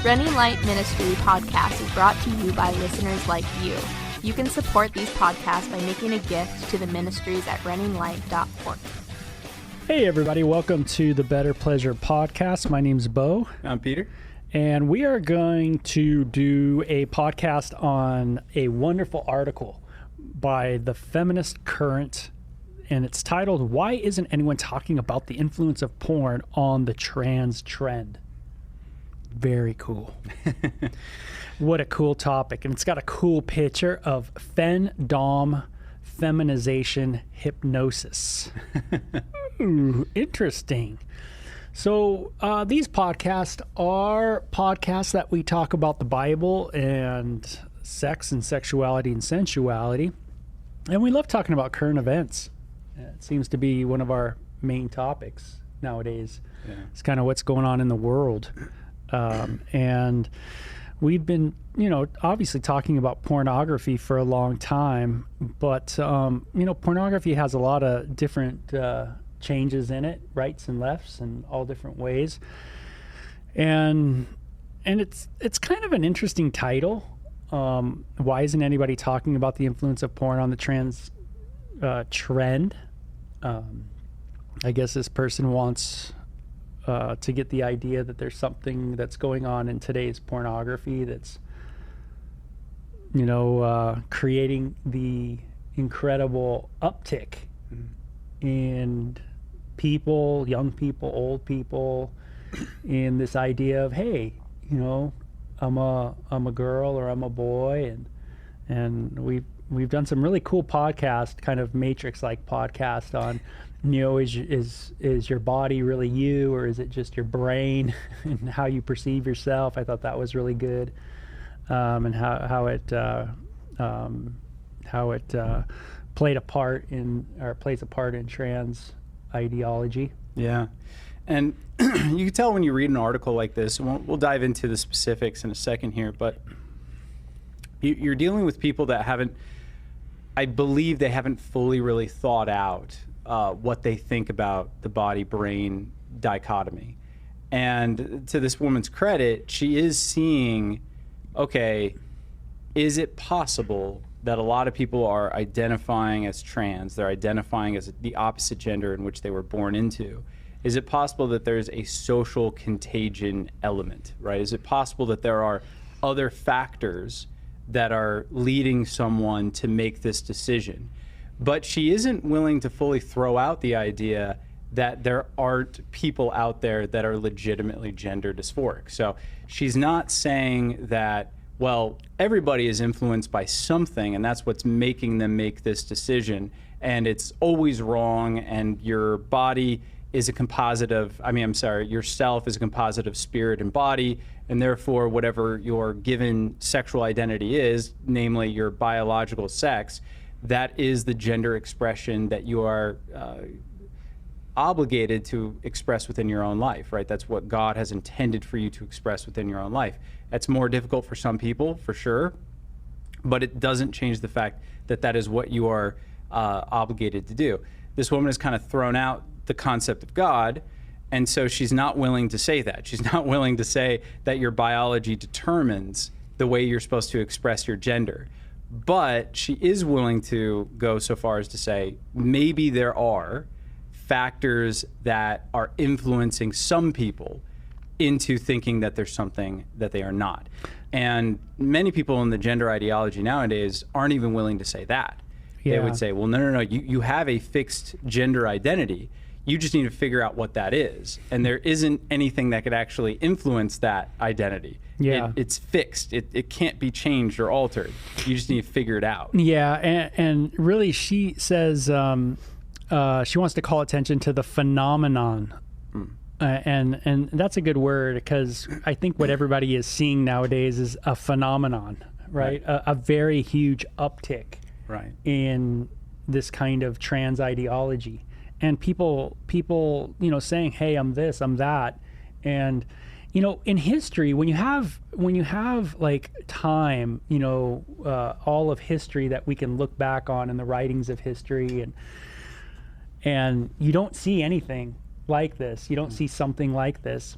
Running Light Ministry podcast is brought to you by listeners like you. You can support these podcasts by making a gift to the ministries at runninglight.org. Hey everybody, welcome to the Better Pleasure podcast. My name's Beau. I'm Peter. And we are going to do a podcast on a wonderful article by the feminist current, and it's titled, "Why Isn't Anyone Talking About the Influence of Porn on the Trans Trend?" Very cool. What a cool topic. And it's got a cool picture of Fen-Dom feminization hypnosis. Ooh, interesting. So these podcasts are podcasts that we talk about the Bible and sex and sexuality and sensuality. And we love talking about current events. It seems to be one of our main topics nowadays. Yeah. It's kind of what's going on in the world. And we've been, obviously talking about pornography for a long time, but, pornography has a lot of different changes in it, rights and lefts and all different ways. And it's kind of an interesting title. Why isn't anybody talking about the influence of porn on the trans trend? I guess this person wants to get the idea that there's something that's going on in today's pornography that's, creating the incredible uptick in people, young people, old people, in this idea of, hey, I'm a girl or I'm a boy, and we've done some really cool podcast, kind of Matrix-like podcast on, is your body really you, or is it just your brain and how you perceive yourself? I thought that was really good, and how it plays a part in trans ideology. Yeah, and you can tell when you read an article like this. And we'll dive into the specifics in a second here, but you're dealing with people that I believe they haven't fully really thought out what they think about the body-brain dichotomy. And to this woman's credit, she is seeing, okay, is it possible that a lot of people are identifying as trans, they're identifying as the opposite gender in which they were born into? Is it possible that there's a social contagion element, right? Is it possible that there are other factors that are leading someone to make this decision? But she isn't willing to fully throw out the idea that there aren't people out there that are legitimately gender dysphoric. So she's not saying that, well, everybody is influenced by something and that's what's making them make this decision, and it's always wrong, and your body is a composite of, yourself is a composite of spirit and body, and therefore whatever your given sexual identity is, namely your biological sex, that is the gender expression that you are obligated to express within your own life, right? That's what God has intended for you to express within your own life. That's more difficult for some people, for sure, but it doesn't change the fact that that is what you are obligated to do. This woman has kind of thrown out the concept of God, and so she's not willing to say that. She's not willing to say that your biology determines the way you're supposed to express your gender. But she is willing to go so far as to say maybe there are factors that are influencing some people into thinking that there's something that they are not. And many people in the gender ideology nowadays aren't even willing to say that. Yeah. They would say, well, no, you have a fixed gender identity. You just need to figure out what that is. And there isn't anything that could actually influence that identity. Yeah. It's fixed. It can't be changed or altered. You just need to figure it out. Yeah, and really she says she wants to call attention to the phenomenon. And that's a good word, because I think what everybody is seeing nowadays is a phenomenon, right? A very huge uptick in this kind of trans ideology. And people, saying, hey, I'm this, I'm that. And, in history, when you have like time, all of history that we can look back on in the writings of history, and you don't see anything like this. You don't see something like this.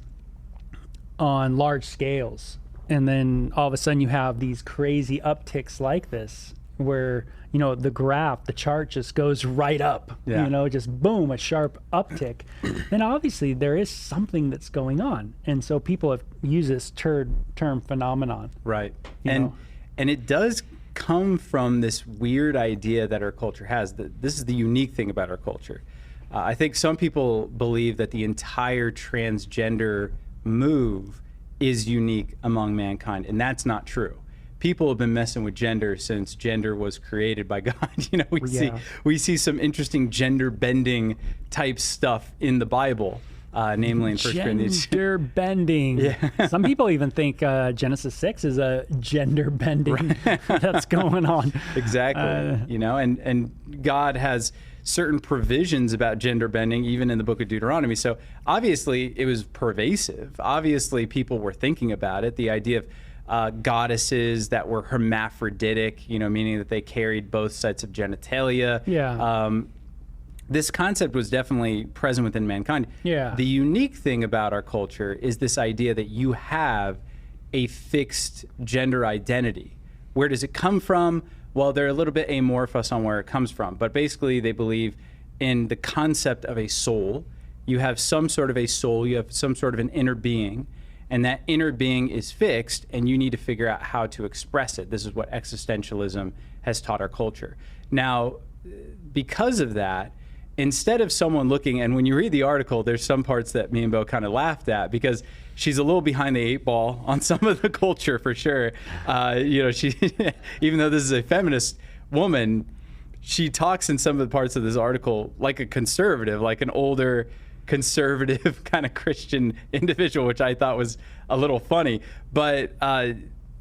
on large scales. And then all of a sudden you have these crazy upticks like this where, the graph, the chart just goes right up, just boom, a sharp uptick. Then obviously there is something that's going on. And so people have used this term phenomenon. Right. And it does come from this weird idea that our culture has. This is the unique thing about our culture. I think some people believe that the entire transgender move is unique among mankind, and that's not true. People have been messing with gender since gender was created by God. We see some interesting gender bending type stuff in the Bible, namely in 1 Corinthians. Gender bending. Yeah. Some people even think Genesis 6 is a gender bending that's going on. Exactly. And God has certain provisions about gender bending even in the book of Deuteronomy. So obviously it was pervasive. Obviously people were thinking about it. The idea of goddesses that were hermaphroditic, meaning that they carried both sets of genitalia. Yeah. This concept was definitely present within mankind. Yeah. The unique thing about our culture is this idea that you have a fixed gender identity. Where does it come from? Well, they're a little bit amorphous on where it comes from, but basically they believe in the concept of a soul. You have some sort of a soul, you have some sort of an inner being, and that inner being is fixed, and you need to figure out how to express it. This is what existentialism has taught our culture. Now, because of that, instead of someone looking, and when you read the article, there's some parts that me and Beau kind of laughed at because she's a little behind the 8 ball on some of the culture for sure. She, even though this is a feminist woman, she talks in some of the parts of this article like a conservative, like an older conservative kind of Christian individual, which I thought was a little funny. But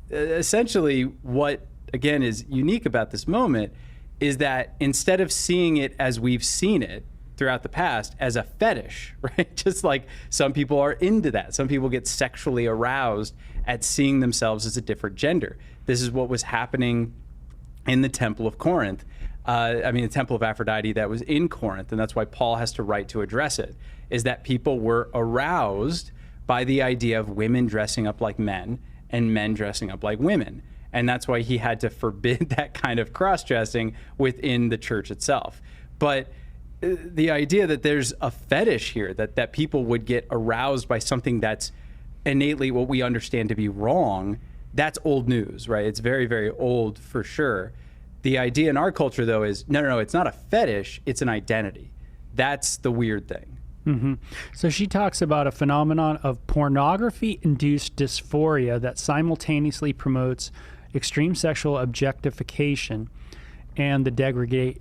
essentially what, again, is unique about this moment is that instead of seeing it as we've seen it throughout the past as a fetish, right? Just like some people are into that. Some people get sexually aroused at seeing themselves as a different gender. This is what was happening in the Temple of Corinth. The Temple of Aphrodite that was in Corinth, and that's why Paul has to write to address it, is that people were aroused by the idea of women dressing up like men and men dressing up like women. And that's why he had to forbid that kind of cross-dressing within the church itself. But the idea that there's a fetish here, that people would get aroused by something that's innately what we understand to be wrong, that's old news, right? It's very, very old for sure. The idea in our culture, though, is no, it's not a fetish, it's an identity. That's the weird thing. Mm-hmm. So she talks about a phenomenon of pornography-induced dysphoria that simultaneously promotes extreme sexual objectification and the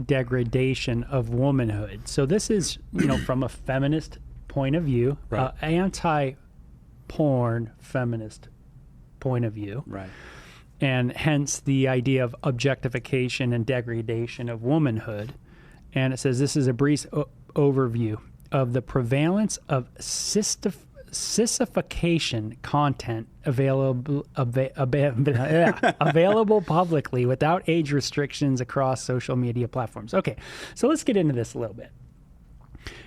degradation of womanhood. So this is, from a feminist point of view, right. Anti-porn feminist point of view. Right. And hence the idea of objectification and degradation of womanhood. And it says this is a brief overview of the prevalence of sissification content available publicly without age restrictions across social media platforms. Okay, so let's get into this a little bit.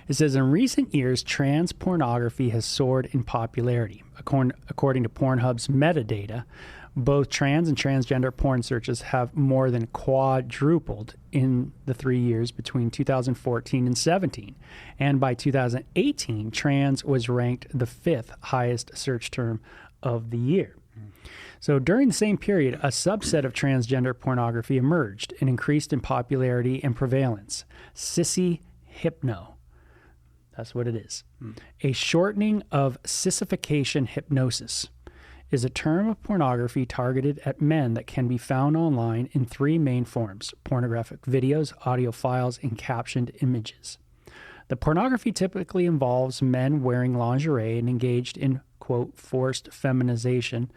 It says, in recent years, trans pornography has soared in popularity. According to Pornhub's metadata, both trans and transgender porn searches have more than quadrupled in the 3 years between 2014 and 17. And by 2018, trans was ranked the 5th highest search term of the year. So during the same period, a subset of transgender pornography emerged and increased in popularity and prevalence. Sissy Hypno. That's what it is. A shortening of sissification hypnosis is a term of pornography targeted at men that can be found online in 3 main forms: pornographic videos, audio files, and captioned images. The pornography typically involves men wearing lingerie and engaged in, quote, forced feminization,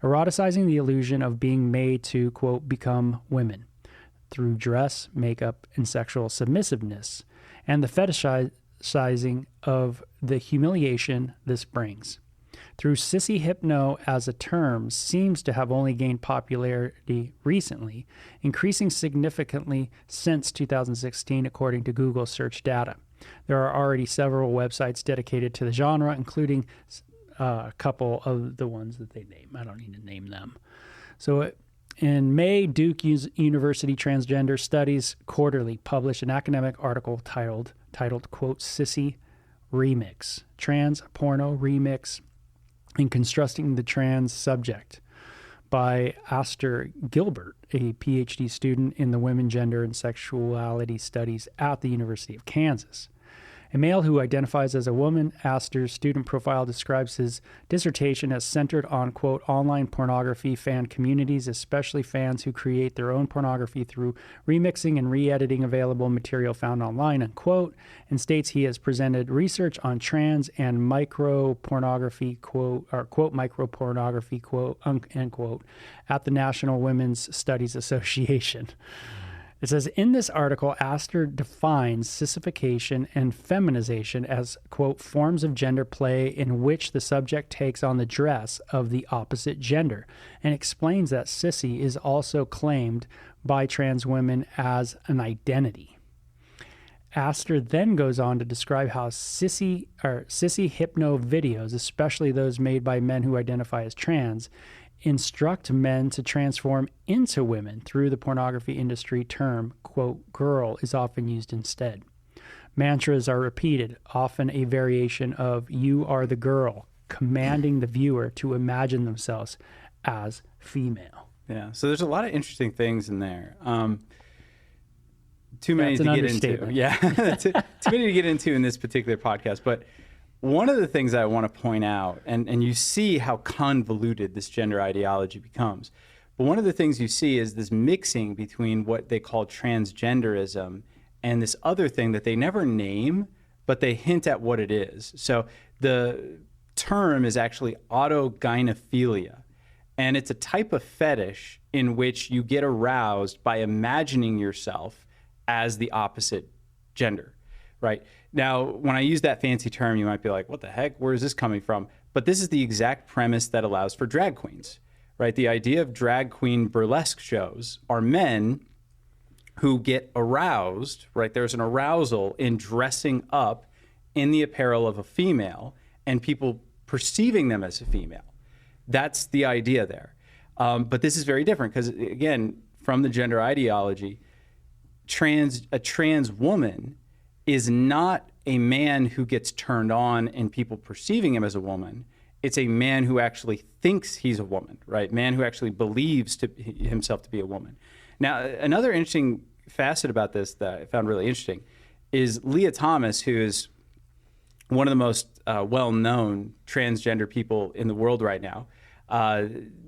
eroticizing the illusion of being made to, quote, become women through dress, makeup, and sexual submissiveness, and the fetishizing of the humiliation this brings. Through Sissy Hypno as a term seems to have only gained popularity recently, increasing significantly since 2016 according to Google search data. There are already several websites dedicated to the genre, including a couple of the ones that they name. I don't need to name them. So in May, Duke University Transgender Studies Quarterly published an academic article titled quote, Sissy Remix, Trans Porno Remix in Constructing the Trans Subject by Aster Gilbert, a PhD student in the Women, Gender, and Sexuality Studies at the University of Kansas. A male who identifies as a woman, Aster's student profile describes his dissertation as centered on, quote, online pornography fan communities, especially fans who create their own pornography through remixing and re-editing available material found online, unquote, and states he has presented research on trans and micro-pornography, quote, or quote, micro-pornography, quote, end quote, at the National Women's Studies Association. It says, in this article, Aster defines sissification and feminization as, quote, forms of gender play in which the subject takes on the dress of the opposite gender, and explains that sissy is also claimed by trans women as an identity. Aster then goes on to describe how sissy hypno videos, especially those made by men who identify as trans, instruct men to transform into women through the pornography industry term, quote, girl is often used instead. Mantras are repeated, often a variation of you are the girl, commanding the viewer to imagine themselves as female. Yeah, so there's a lot of interesting things in there. Too many to get into. Yeah, too many to get into in this particular podcast, but one of the things I want to point out, and you see how convoluted this gender ideology becomes, but one of the things you see is this mixing between what they call transgenderism and this other thing that they never name, but they hint at what it is. So the term is actually autogynephilia, and it's a type of fetish in which you get aroused by imagining yourself as the opposite gender, right? Now, when I use that fancy term, you might be like, what the heck? Where is this coming from? But this is the exact premise that allows for drag queens, right? The idea of drag queen burlesque shows are men who get aroused, right? There's an arousal in dressing up in the apparel of a female and people perceiving them as a female. That's the idea there. But this is very different because, again, from the gender ideology, a trans woman is not a man who gets turned on and people perceiving him as a woman. It's a man who actually thinks he's a woman, right? Man who actually believes himself to be a woman. Now, another interesting facet about this that I found really interesting is Leah Thomas, who is one of the most well-known transgender people in the world right now.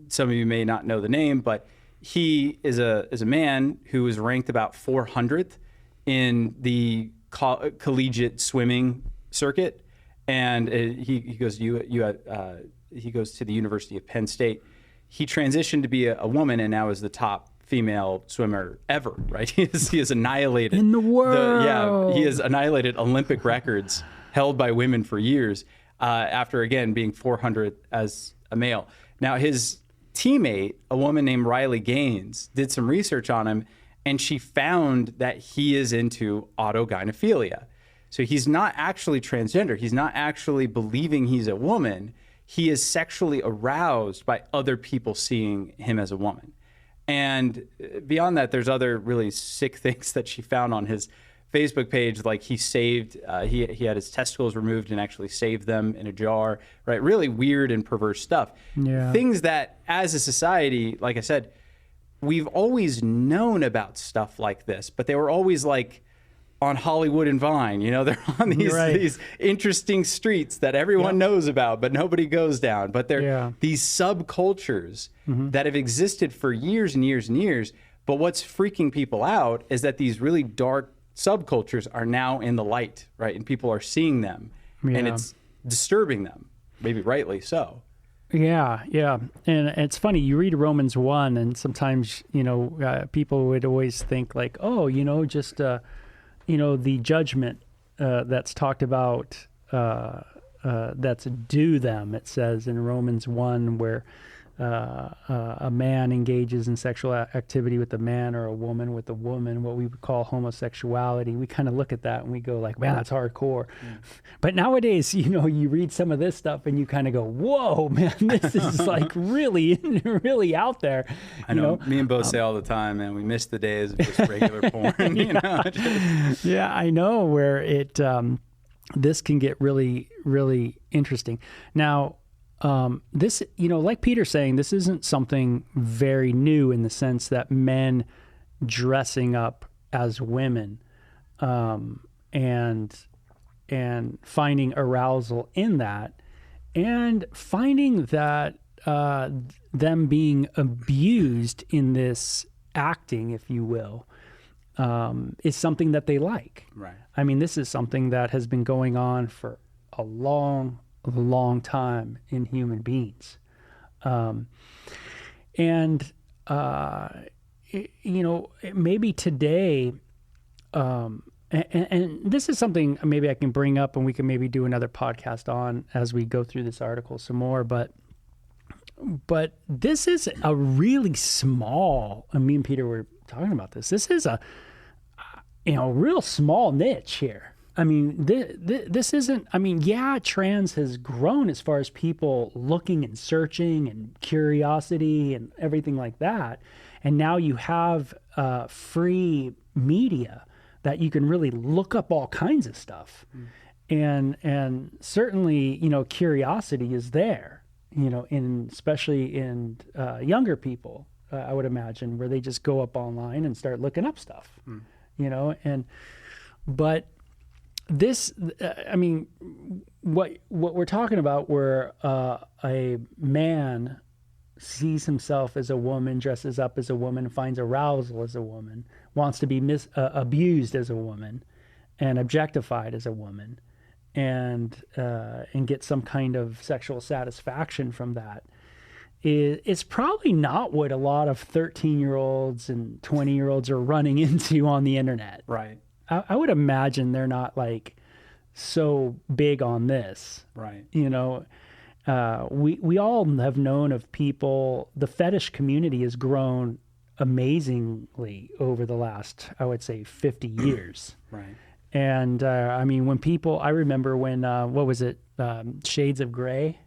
Some of you may not know the name, but he is a man who is ranked about 400th in the collegiate swimming circuit, and he goes to the University of Penn State. He transitioned to be a woman and now is the top female swimmer ever, right? He has annihilated in the world. He has annihilated Olympic records held by women for years after, again, being 400th as a male. Now, his teammate, a woman named Riley Gaines, did some research on him, and she found that he is into autogynephilia. So he's not actually transgender. He's not actually believing he's a woman. He is sexually aroused by other people seeing him as a woman. And beyond that, there's other really sick things that she found on his Facebook page, like he had his testicles removed and actually saved them in a jar, right? Really weird and perverse stuff. Yeah. Things that, as a society, like I said, we've always known about stuff like this, but they were always like on Hollywood and Vine, they're on these interesting streets that everyone knows about, but nobody goes down. But they're these subcultures that have existed for years and years and years. But what's freaking people out is that these really dark subcultures are now in the light, right? And people are seeing them, and it's disturbing them, maybe rightly so. Yeah. And it's funny, you read Romans 1, and sometimes, people would always think like, just, the judgment that's talked about, that's due them, it says in Romans 1, where a man engages in sexual activity with a man or a woman with a woman, what we would call homosexuality, we kind of look at that and we go like, man, that's hardcore. But nowadays, you know, you read some of this stuff and you kind of go, whoa, man, this is like really, really out there. I know. Me and Beau say all the time, man, we miss the days of just regular porn. You know? Yeah, I know where it, this can get really, really interesting. Now, this, you know, like Peter's saying, this isn't something very new in the sense that men dressing up as women, and finding arousal in that, and finding that them being abused in this acting, if you will, is something that they like. Right. I mean, this is something that has been going on for a long time in human beings. You know, maybe today, and this is something maybe I can bring up and we can maybe do another podcast on as we go through this article some more, but this is a really small, and me and Peter were talking about this. This is a, you know, real small niche here. I mean, this isn't, I mean, yeah, trans has grown as far as people looking and searching and curiosity and everything like that. And now you have free media that you can really look up all kinds of stuff. And certainly, you know, curiosity is there, you know, especially in younger people, I would imagine, where they just go up online and start looking up stuff, you know, but this, I mean, what we're talking about, where a man sees himself as a woman, dresses up as a woman, finds arousal as a woman, wants to be abused as a woman, and objectified as a woman, and get some kind of sexual satisfaction from that. It's probably not what a lot of 13-year-olds and 20-year-olds are running into on the internet. Right. I would imagine they're not like so big on this. Right. You know, we all have known of people, the fetish community has grown amazingly over the last, I would say, 50 years. Right. And I mean, when people, I remember when, what was it, Shades of Grey?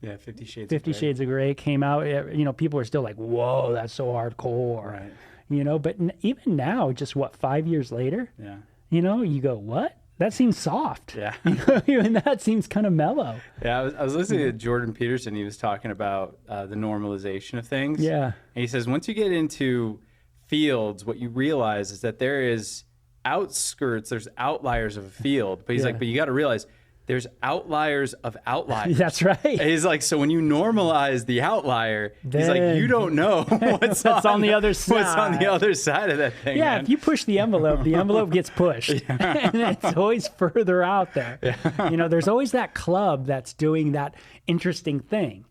Yeah, 50 Shades 50 of Grey. Shades of Grey came out, you know, people were still like, whoa, that's so hardcore. Right. You know, but even now, just what, 5 years later? Yeah. You know, you go, what? That seems soft. Yeah. And that seems kind of mellow. Yeah, I was listening to Jordan Peterson. He was talking about the normalization of things. Yeah. And he says, once you get into fields, what you realize is that there is outskirts, there's outliers of a field. But he's like, but you got to realize there's outliers of outliers. That's right. And he's like, so when you normalize the outlier, he's like, you don't know what's on the other side. What's on the other side of that thing. Yeah, man. if you push the envelope gets pushed. And it's always further out there. Yeah. You know, there's always that club that's doing that interesting thing.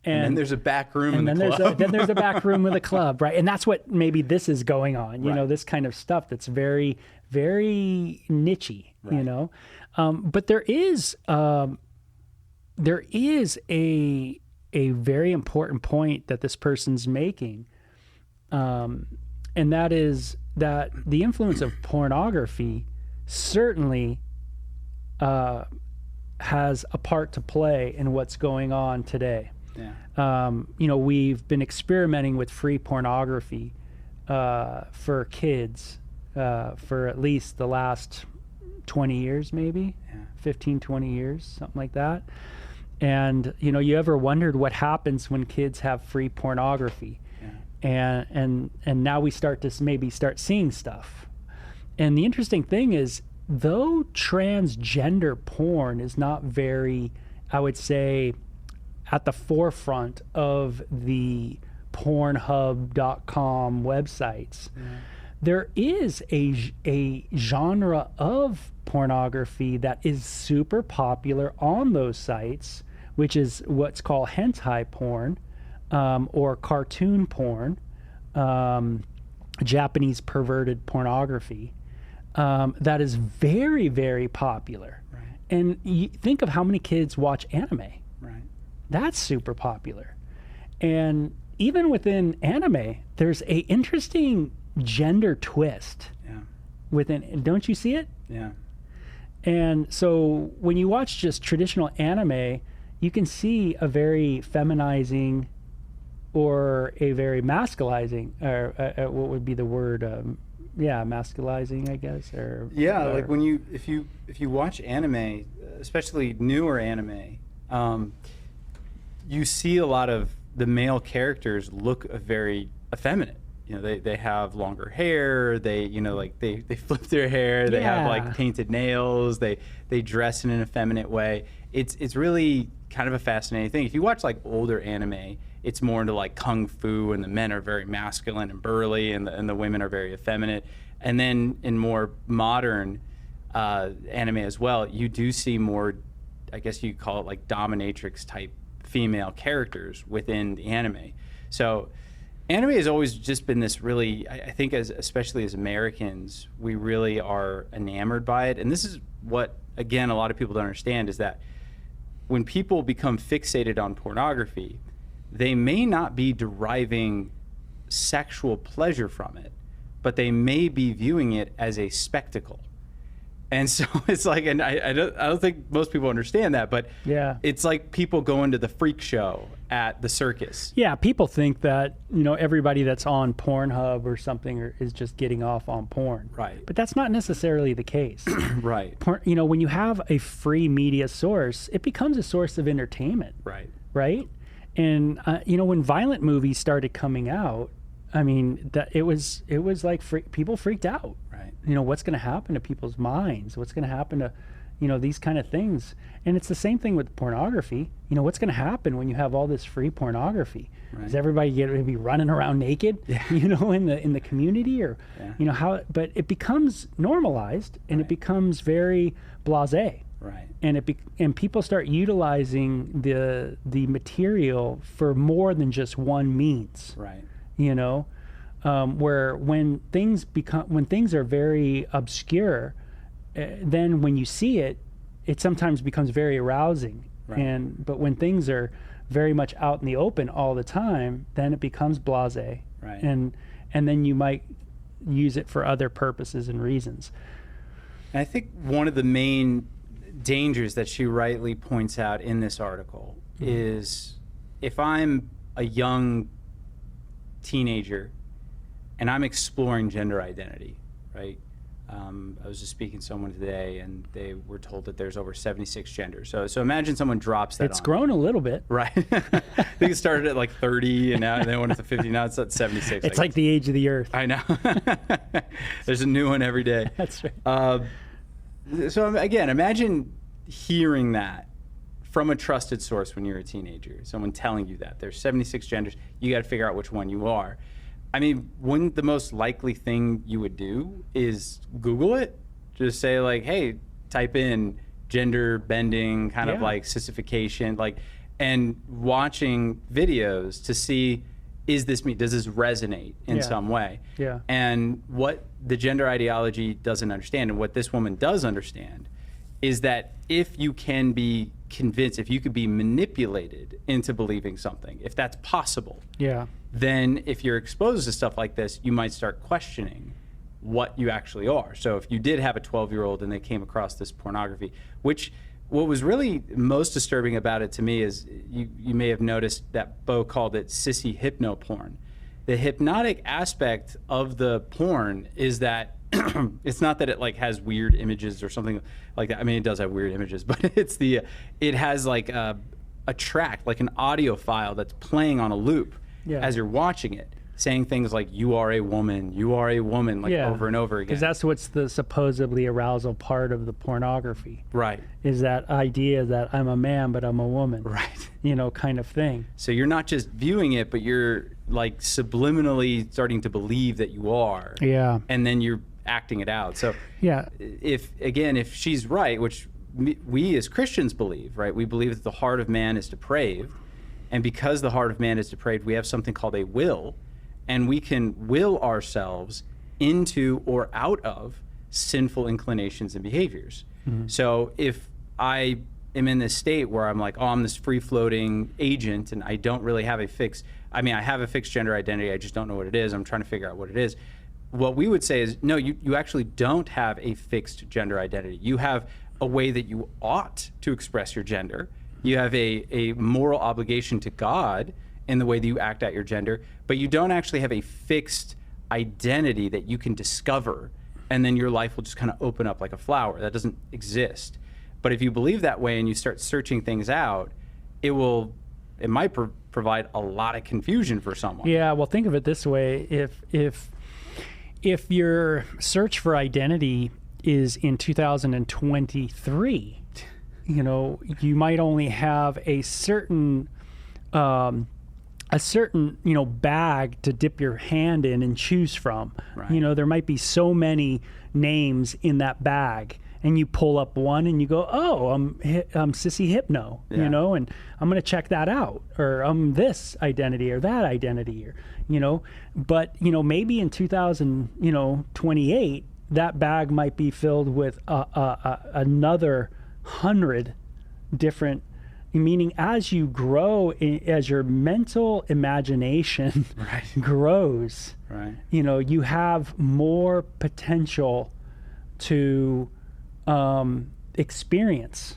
And then there's a back room in the club. Then there's a back room with a club, right? And that's what maybe this is going on, you know, this kind of stuff that's very, very niche-y, you know? But there is a very important point that this person's making, and that is that the influence of pornography certainly has a part to play in what's going on today. Yeah. You know, we've been experimenting with free pornography for kids for at least the last 20 years, maybe 15, 20 years, something like that. And, you know, you ever wondered what happens when kids have free pornography? Yeah. And now we start seeing stuff. And the interesting thing is, though transgender porn is not very, I would say, at the forefront of the Pornhub.com websites, there is a genre of pornography that is super popular on those sites, which is what's called hentai porn, or cartoon porn, Japanese perverted pornography, that is very, very popular. Right. And you think of how many kids watch anime. Right. That's super popular. And even within anime, there's a interesting gender twist. Yeah. Within, don't you see it? Yeah. And so when you watch just traditional anime, you can see a very feminizing or a very masculizing, or what would be the word? Masculizing, I guess. Or like when if you watch anime, especially newer anime, you see a lot of the male characters look very effeminate. You know, they have longer hair. They they flip their hair. They have like painted nails. They dress in an effeminate way. It's really kind of a fascinating thing. If you watch like older anime, it's more into like kung fu, and the men are very masculine and burly, and the women are very effeminate. And then in more modern anime as well, you do see more, I guess you call it like dominatrix type female characters within the anime. So anime has always just been this really, I think especially as Americans, we really are enamored by it. And this is what, again, a lot of people don't understand, is that when people become fixated on pornography, they may not be deriving sexual pleasure from it, but they may be viewing it as a spectacle. And so it's like, and I don't think most people understand that, but it's like people going to the freak show at the circus. Yeah, people think that, everybody that's on Pornhub or something is just getting off on porn. Right. But that's not necessarily the case. Right. When you have a free media source, it becomes a source of entertainment. Right. Right? And, when violent movies started coming out, I mean, it was like people freaked out. Right. What's going to happen to people's minds? What's going to happen to, these kind of things? And it's the same thing with pornography. What's going to happen when you have all this free pornography? Right. Is everybody going to be running around naked, in the community, or, how? But it becomes normalized, and it becomes very blasé. Right. And people start utilizing the material for more than just one means. Right. Where when things are very obscure, then when you see it, it sometimes becomes very arousing. Right. But when things are very much out in the open all the time, then it becomes blasé. Right. And then you might use it for other purposes and reasons. And I think one of the main dangers that she rightly points out in this article is, if I'm a young teenager and I'm exploring gender identity, right? I was just speaking to someone today, and they were told that there's over 76 genders. So imagine someone drops that. It's grown a little bit, right? I think it started at like 30, and now they went up to 50. Now it's at 76. It's like the age of the earth. I know. There's a new one every day. That's right. So again, imagine hearing that from a trusted source when you're a teenager, someone telling you that there's 76 genders, you got to figure out which one you are. I mean, wouldn't the most likely thing you would do is Google it? Just say like, hey, type in gender bending, kind of like sissification, and watching videos to see, is this me? Does this resonate in some way? Yeah. And what the gender ideology doesn't understand, and what this woman does understand, is that if you can be convinced, if you could be manipulated into believing something, if that's possible, then if you're exposed to stuff like this, you might start questioning what you actually are. So if you did have a 12-year-old and they came across this pornography, which what was really most disturbing about it to me is, you may have noticed that Beau called it sissy hypno porn. The hypnotic aspect of the porn is that it's not that it like has weird images or something like that. I mean, it does have weird images, but it has like a track, like an audio file that's playing on a loop as you're watching it, saying things like, you are a woman, like over and over again. Because that's what's the supposedly arousal part of the pornography. Right. Is that idea that I'm a man, but I'm a woman. Right. Kind of thing. So you're not just viewing it, but you're like subliminally starting to believe that you are. Yeah. And then you're acting it out. So if she's right, which we as Christians believe, right? We believe that the heart of man is depraved. And because the heart of man is depraved, we have something called a will, and we can will ourselves into or out of sinful inclinations and behaviors. Mm-hmm. So if I am in this state where I'm like, oh, I'm this free-floating agent, and I don't really have a fixed. I mean, I have a fixed gender identity. I just don't know what it is. I'm trying to figure out what it is. What we would say is, no, you actually don't have a fixed gender identity. You have a way that you ought to express your gender. You have a moral obligation to God in the way that you act out your gender, but you don't actually have a fixed identity that you can discover, and then your life will just kind of open up like a flower. That doesn't exist. But if you believe that way and you start searching things out, it might provide a lot of confusion for someone. Yeah, well, think of it this way: if your search for identity is in 2023, you might only have a certain bag to dip your hand in and choose from. Right. There might be so many names in that bag, and you pull up one and you go, oh, I'm Sissy Hypno, and I'm going to check that out, or I'm this identity or that identity, or but maybe in 2028 that bag might be filled with another 100 different. Meaning, as you grow, as your mental imagination right. grows, right. You have more potential to experience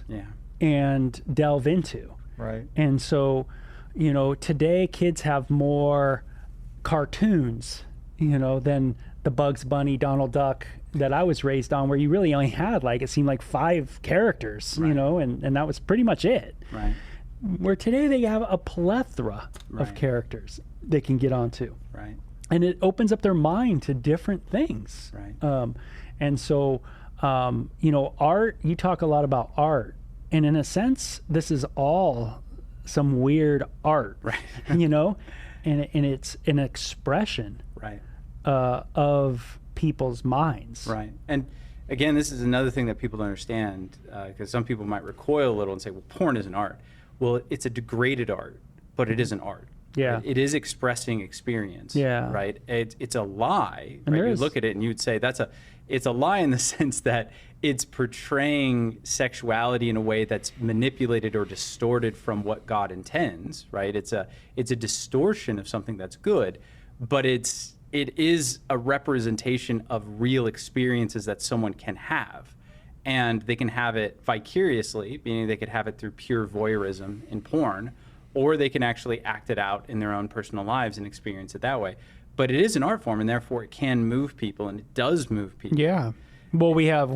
and delve into. Right. And so, today kids have more cartoons, than the Bugs Bunny, Donald Duck that I was raised on, where you really only had it seemed like 5 characters, right. And that was pretty much it. Right. Where today they have a plethora right. of characters they can get onto. Right. And it opens up their mind to different things. Right. And so, art, you talk a lot about art. And in a sense, this is all some weird art, right. And it's an expression right. Of people's minds. Right. And again, this is another thing that people don't understand, because some people might recoil a little and say, well, porn isn't art. Well, it's a degraded art, but it isn't art. Yeah. It is expressing experience. Yeah. Right. It's a lie. And right? You look at it and you would say it's a lie in the sense that it's portraying sexuality in a way that's manipulated or distorted from what God intends. Right. It's a distortion of something that's good, but it is a representation of real experiences that someone can have. And they can have it vicariously, meaning they could have it through pure voyeurism in porn, or they can actually act it out in their own personal lives and experience it that way. But it is an art form, and therefore it can move people, and it does move people. Yeah. Well, we have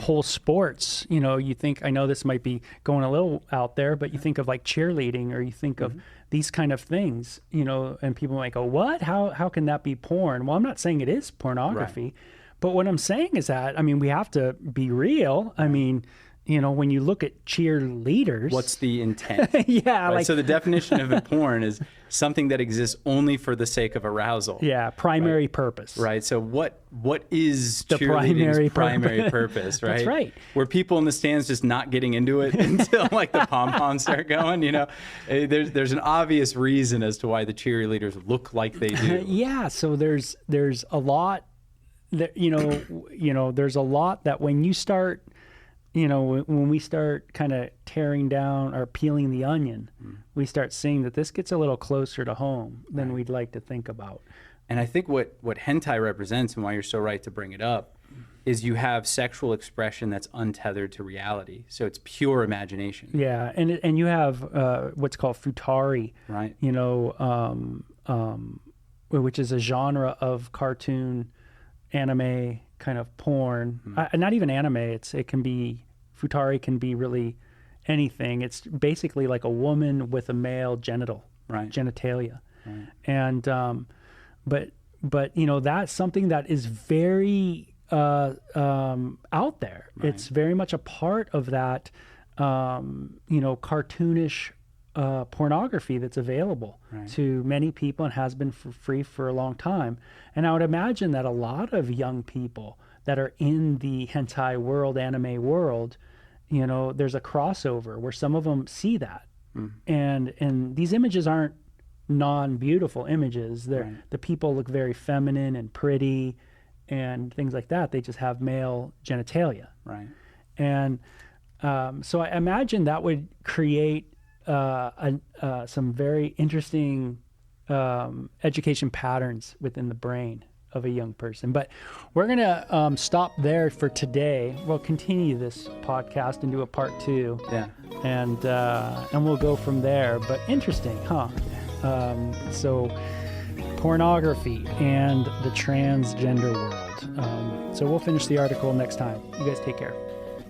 whole sports. You think, I know this might be going a little out there, but you think of like cheerleading, or you think of these kind of things, and people might go, what? How can that be porn? Well, I'm not saying it is pornography. Right. But what I'm saying is that, we have to be real. I mean, when you look at cheerleaders. What's the intent? Yeah. Right? So the definition of a porn is something that exists only for the sake of arousal. Yeah, primary right? purpose. Right. So what is the cheerleading's primary purpose, right? That's right. Were people in the stands just not getting into it until the pom-poms start going? There's an obvious reason as to why the cheerleaders look like they do. Yeah. So there's a lot. There's a lot that when you start, when we start kind of tearing down or peeling the onion, we start seeing that this gets a little closer to home than we'd like to think about. And I think what hentai represents, and why you're so right to bring it up, is you have sexual expression that's untethered to reality. So it's pure imagination. Yeah, and you have what's called futari, right? Which is a genre of cartoon, anime kind of porn. Not even anime. Futari can be really anything. It's basically like a woman with a male genitalia. Right. And but that's something that is very out there. Right. It's very much a part of that cartoonish pornography that's available to many people and has been for free for a long time. And I would imagine that a lot of young people that are in the hentai world, anime world, there's a crossover where some of them see that. And these images aren't non-beautiful images. The people look very feminine and pretty and things like that. They just have male genitalia. Right. And So I imagine that would create some very interesting education patterns within the brain of a young person. But we're going to stop there for today. We'll continue this podcast and do a part 2. Yeah. And we'll go from there. But interesting, huh? So pornography and the transgender world. So we'll finish the article next time. You guys take care.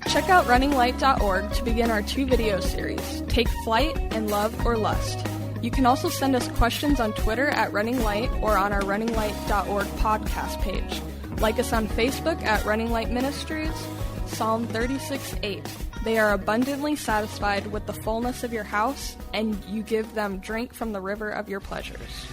Check out runninglight.org to begin our 2 video series, Take Flight and Love or Lust. You can also send us questions on Twitter at Running Light or on our runninglight.org podcast page. Like us on Facebook at Running Light Ministries. Psalm 36:8. They are abundantly satisfied with the fullness of your house, and you give them drink from the river of your pleasures.